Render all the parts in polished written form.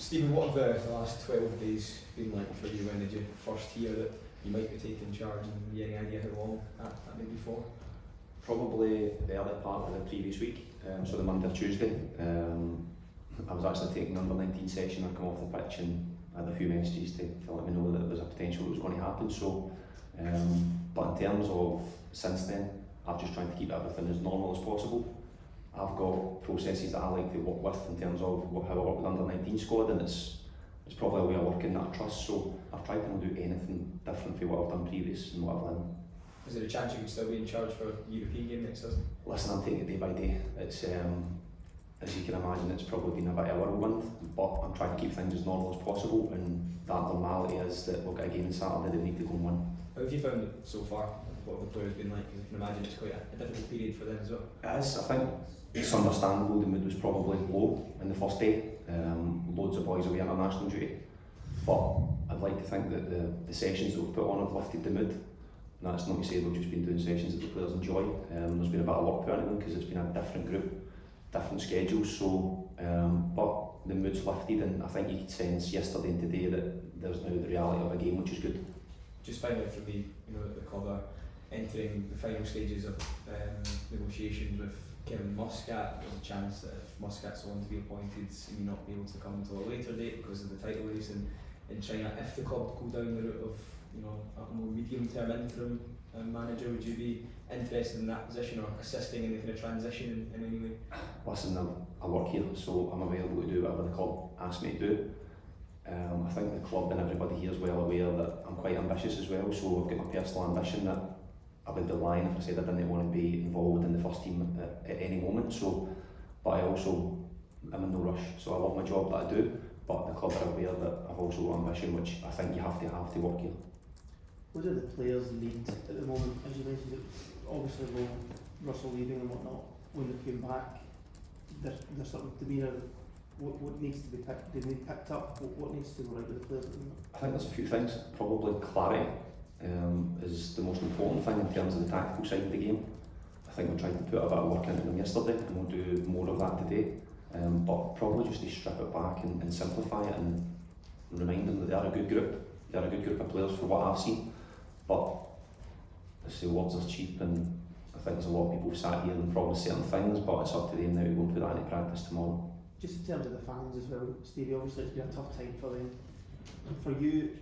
Stephen, what have the last 12 days been like for you? When did you first hear that you might be taking charge, and have you any idea how long that may be for? Probably the early part of the previous week, so the Monday or Tuesday. I was actually taking the under-19 session. I come off the pitch and I had a few messages to let me know that there was a potential that was going to happen. So, but in terms of since then, I've just tried to keep everything as normal as possible. I've got processes that I like to work with in terms of how I work with under-19 squad, and it's probably a way of working that I trust. So I've tried to not do anything different from what I've done previous and what I've learned. Is there a chance you could still be in charge for the European game next season? Listen, I'm taking it day by day. It's as you can imagine, it's probably been a bit of a whirlwind, but I'm trying to keep things as normal as possible, and that normality is that we'll get a game on Saturday that we need to go and win. How have you found it so far? What have the players been like? Because I can imagine it's quite a difficult period for them as well. It is. I think it's understandable. The mood was probably low in the first day. Loads of boys away international duty, but I'd like to think that the sessions that we've put on have lifted the mood. And that's not to say we've just been doing sessions that the players enjoy. There's been a bit of work put into them because it's been a different group, different schedules. So, but the mood's lifted, and I think you could sense yesterday and today that there's now the reality of a game, which is good. Just find out for me, the club are entering the final stages of negotiations with Kevin Muscat. There's a chance that if Muscat's the one to be appointed, he may not be able to come until a later date because of the title race in China. If the club go down the route of a more medium-term interim manager, would you be interested in that position or assisting in the kind of transition in any way? Listen, I work here, so I'm available to do whatever the club asks me to do. I think the club and everybody here is well aware that I'm quite ambitious as well, so I've got my personal ambition that I would be lying if I said I didn't want to be involved in the first team at any moment. So, but I also am in no rush, so I love my job that I do, but the club are aware that I've also got ambition, which I think you have to work here. What do the players need at the moment? As you mentioned, obviously Russell leaving and whatnot, when they came back, their sort of demeanour, what needs to be picked up, what needs to go right with the players at the moment? I think there's a few things. Probably clarity is the most important thing in terms of the tactical side of the game. I think we're trying to put a bit of work into them yesterday, and we'll do more of that today. But probably just to strip it back and simplify it and remind them that they are a good group. They're a good group of players for what I've seen. But as the words are cheap, and I think there's a lot of people sat here and promised certain things, but it's up to them now to go and put that into practice tomorrow. Just in terms of the fans as well, Stevie, obviously it's been a tough time for them. For you,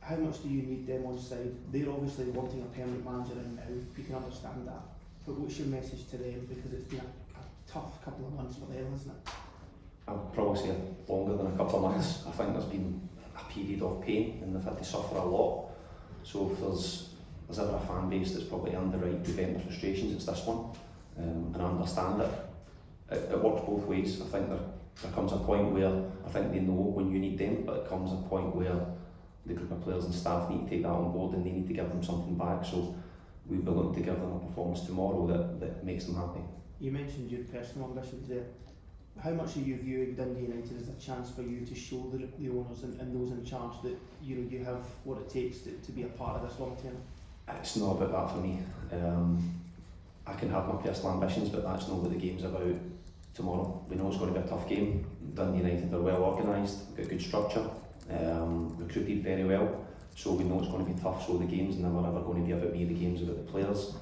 how much do you need them on side? They're obviously wanting a permanent manager in now, you can understand that. But what's your message to them? Because it's been a tough couple of months for them, isn't it? I'd probably say longer than a couple of months. I think there's been a period of pain and they've had to suffer a lot. So if there's ever a fan base that's probably earned the right to vent their frustrations, it's this one. And I understand it. It works both ways. I think there comes a point where I think they know when you need them, but it comes a point where the group of players and staff need to take that on board and they need to give them something back. So we'll be looking to give them a performance tomorrow that makes them happy. You mentioned your personal ambitions there. How much are you viewing Dundee United as a chance for you to show the owners and those in charge that you have what it takes to be a part of this long term? It's not about that for me. I can have my personal ambitions, but that's not what the game's about tomorrow. We know it's going to be a tough game. Dundee United are well organised, got good structure, recruited very well, so we know it's going to be tough. So the game's never ever going to be about me, the game's about the players,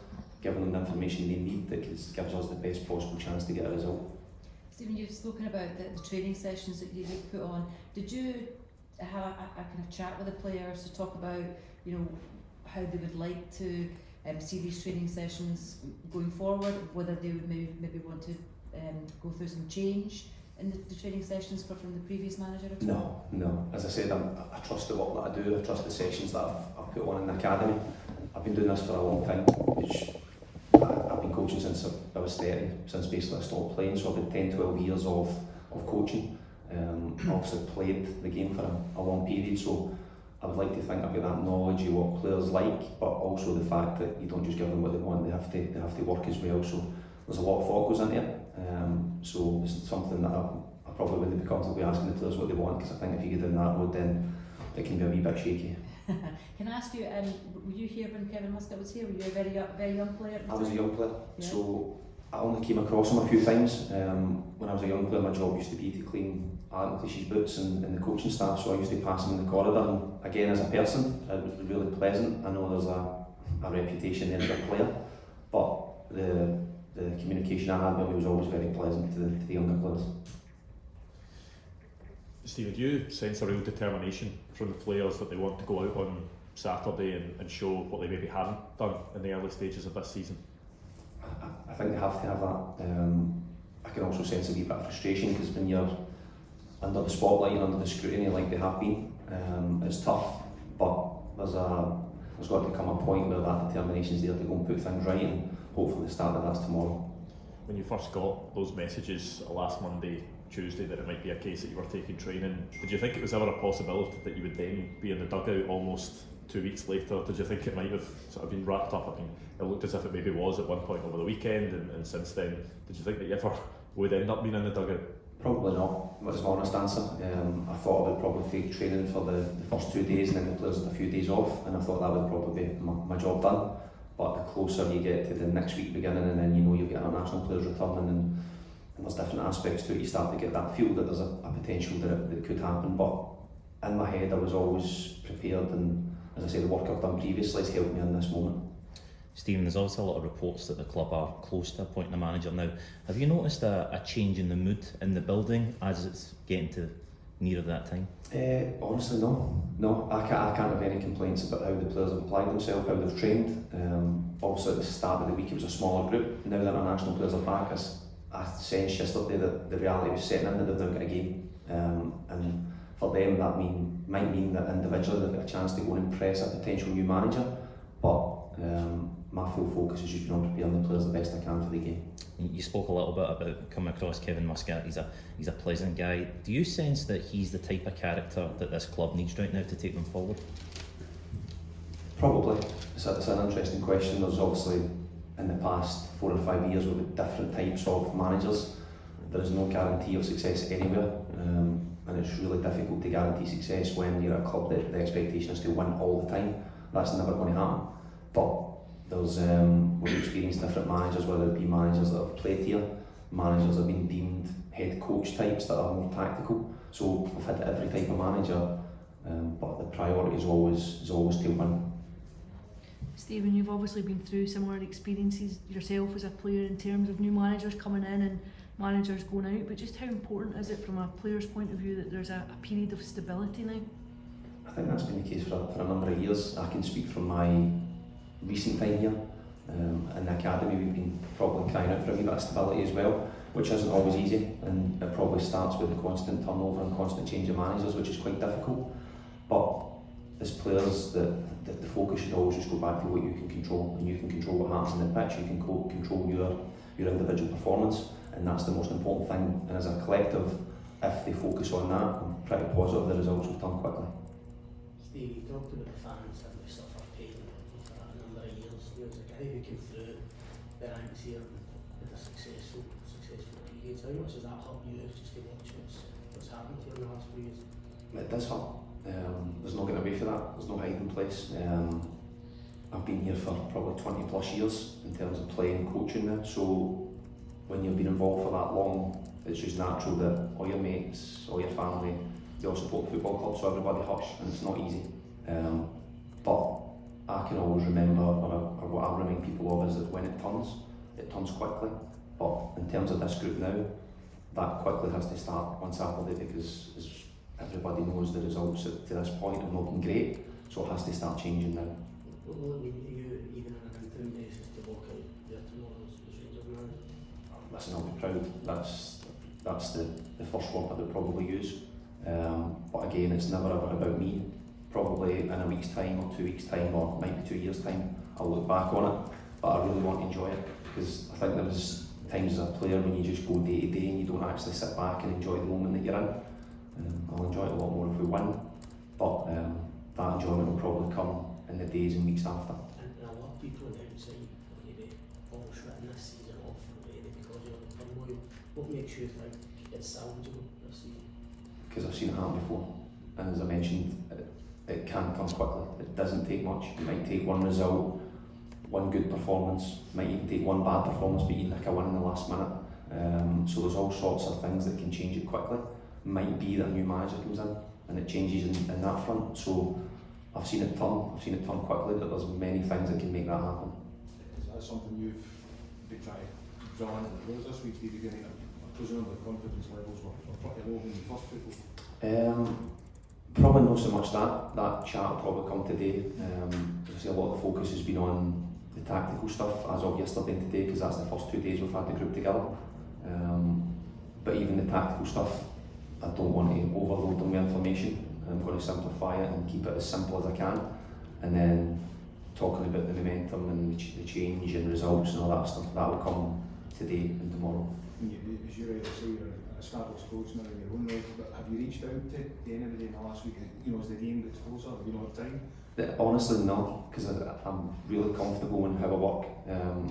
giving them the information they need that gives us the best possible chance to get a result. Stephen, you've spoken about the training sessions that you've put on. Did you have a kind of chat with the players to talk about, how they would like to see these training sessions going forward, whether they would maybe want to go through some change in the training sessions from the previous manager at all? No. As I said, I trust the work that I do, I trust the sessions that I've put on in the academy. I've been doing this for a long time. I've been coaching since I was 30, since basically I stopped playing, so I've had 10, 12 years of coaching. I've also played the game for a long period, so I would like to think I've got that knowledge of what players like, but also the fact that you don't just give them what they want, they have to work as well. So there's a lot of thought goes into it. So it's something that I probably wouldn't be comfortable asking the players what they want, because I think if you get down that road, then it can be a wee bit shaky. Can I ask you, were you here when Kevin Muscat was here? Were you a very young player? I was a young player, yeah. So I only came across him a few times. When I was a young player, my job used to be to clean Alan McLeish's boots and the coaching staff, so I used to pass him in the corridor. And again, as a person, it was really pleasant. I know there's a reputation there as a player, but the communication I had with him was always very pleasant to the younger players. Steve, do you sense a real determination from the players that they want to go out on Saturday and show what they maybe haven't done in the early stages of this season? I think they have to have that. I can also sense a wee bit of frustration because when you're under the spotlight and under the scrutiny like they have been, it's tough, but there's got to come a point where that determination is there to go and put things right, and hopefully the start of that's tomorrow. When you first got those messages last Monday, Tuesday, that it might be a case that you were taking training, did you think it was ever a possibility that you would then be in the dugout almost 2 weeks later? Did you think it might have sort of been wrapped up? I mean, it looked as if it maybe was at one point over the weekend, and since then, did you think that you ever would end up being in the dugout? Probably not, was my honest answer. I thought I would probably take training for the first 2 days and then the players had a few days off, and I thought that would probably be my job done. But the closer you get to the next week beginning, and then you know you'll get international players returning, and there's different aspects to it, you start to get that feel that there's a potential that it could happen. But in my head I was always prepared, and as I say, the work I've done previously has helped me in this moment. Stephen, there's also a lot of reports that the club are close to appointing a manager now. Have you noticed a change in the mood in the building as it's getting to nearer that time? Honestly, no. I can't have any complaints about how the players have applied themselves, how they've trained. Obviously at the start of the week it was a smaller group. Now the international players are back, I sensed yesterday that the reality was setting in, that they've now got a game. And for them that might mean that individually they've got a chance to go and impress a potential new manager. But my full focus is just on preparing the players the best I can for the game. You spoke a little bit about coming across Kevin Muscat. He's a pleasant guy. Do you sense that he's the type of character that this club needs right now to take them forward? Probably. It's an interesting question. There's obviously in the past 4 or 5 years we've had different types of managers. There is no guarantee of success anywhere, and it's really difficult to guarantee success when you're at a club that the expectation is to win all the time. That's never going to happen. But there's we've experienced different managers, whether it be managers that have played here, managers that have been deemed head coach types that are more tactical. So we've had every type of manager, but the priority is always to win. Stephen, you've obviously been through similar experiences yourself as a player in terms of new managers coming in and managers going out, but just how important is it from a player's point of view that there's a period of stability now? I think that's been the case for a number of years. I can speak from my recent time here. In the academy we've been probably crying out for a wee bit of stability as well, which isn't always easy, and it probably starts with the constant turnover and constant change of managers, which is quite difficult. But as players, the focus should always just go back to what you can control, and you can control what happens on the pitch, you can control your individual performance, and that's the most important thing. And as a collective, if they focus on that, I'm pretty positive the results will come quickly. Steve, you talked about the fans that we suffered pain for a number of years. There was a guy who came through the ranks here and had a successful period. How much has that helped you just to watch what's happened here in the last few years? It does help. There's no getting away from that. There's no hiding place. I've been here for probably 20 plus years in terms of playing and coaching now. So when you've been involved for that long, it's just natural that all your mates, all your family, they all support the football club, so everybody hush, and it's not easy. But I can always remember, or what I remind people of is that when it turns quickly. But in terms of this group now, that quickly has to start on Saturday, because as everybody knows the results to this point have not been great, so it has to start changing now. What will it mean to you, even on an interim basis, to walk out there tomorrow as Rangers manager? Listen, I'll be proud. That's the first word I would probably use. But again, it's never ever about me. Probably in a week's time or 2 weeks' time, or maybe 2 years' time, I'll look back on it. But I really want to enjoy it, because I think there was times as a player when you just go day to day and you don't actually sit back and enjoy the moment that you're in. I'll enjoy it a lot more if we win, but that enjoyment will probably come in the days and weeks after. And a lot of people on the outside maybe fall short in this season off already because of the turmoil. What makes you think it's salvageable this season? Because I've seen it happen before, and as I mentioned, it can come quickly. It doesn't take much. You might take one result, one good performance, might even take one bad performance, but you nick a win in the last minute. So there's all sorts of things that can change it quickly. Might be that a new manager comes in and it changes in that front. So I've seen it turn quickly, that there's many things that can make that happen. Is that something you've been trying to draw into the players this week, Stevie? Getting, presumably confidence levels were pretty low when you first took. Probably not so much that chat will probably come today. I see a lot of the focus has been on the tactical stuff as of yesterday and today, because that's the first 2 days we've had the group together. But even the tactical stuff, I don't want to overload them with information. I'm going to simplify it and keep it as simple as I can, and then talking about the momentum and the change and results and all that stuff, that will come today and tomorrow. As you rightly say, you're an established coach now in your own right, but have you reached out to anybody in the last week? As the game gets closer, have you not had time? Honestly, no, because I'm really comfortable in how I work.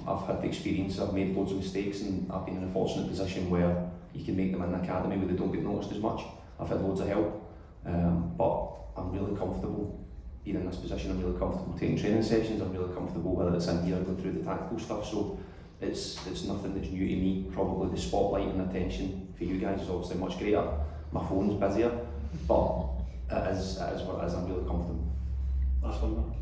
I've had the experience, I've made loads of mistakes, and I've been in a fortunate position where you can make them in the academy where they don't get noticed as much. I've had loads of help, but I'm really comfortable being in this position. I'm really comfortable taking training sessions. I'm really comfortable whether it's in here going through the tactical stuff. So it's nothing that's new to me. Probably the spotlight and attention for you guys is obviously much greater. My phone's busier, but it is what it is. I'm really comfortable. Last one, Mark.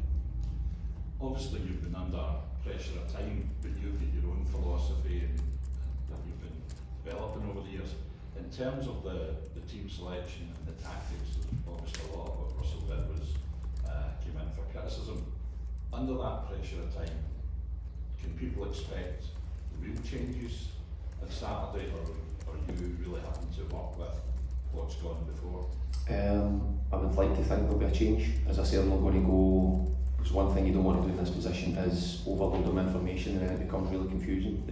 Obviously you've been under pressure at time, but you've got your own philosophy and that you've been developing over the years. In terms of the team selection and the tactics, obviously a lot of what Russell did was came in for criticism. Under that pressure at time, can people expect real changes on Saturday, or are you really having to work with what's gone before? I would like to think there'll be a change. As I say, I'm not going to go, because one thing you don't want to do in this position is overload them information and then it becomes really confusing.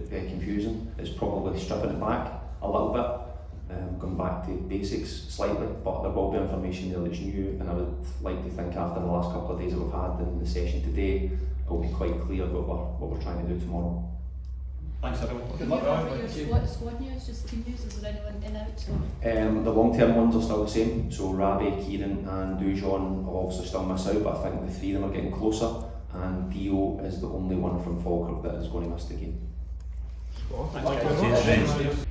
It's probably stripping it back a little bit, going back to basics slightly, but there will be information there that's new, and I would like to think after the last couple of days that we've had in the session today, it will be quite clear what we're trying to do tomorrow. Thanks, everyone. Can you offer your squad news, just team news? Is there anyone in out? The long-term ones are still the same, so Rabi, Kieran and Dujon will obviously still miss out, but I think the 3 of them are getting closer, and Dio is the only one from Falkirk that is going to miss the game. Thanks very much.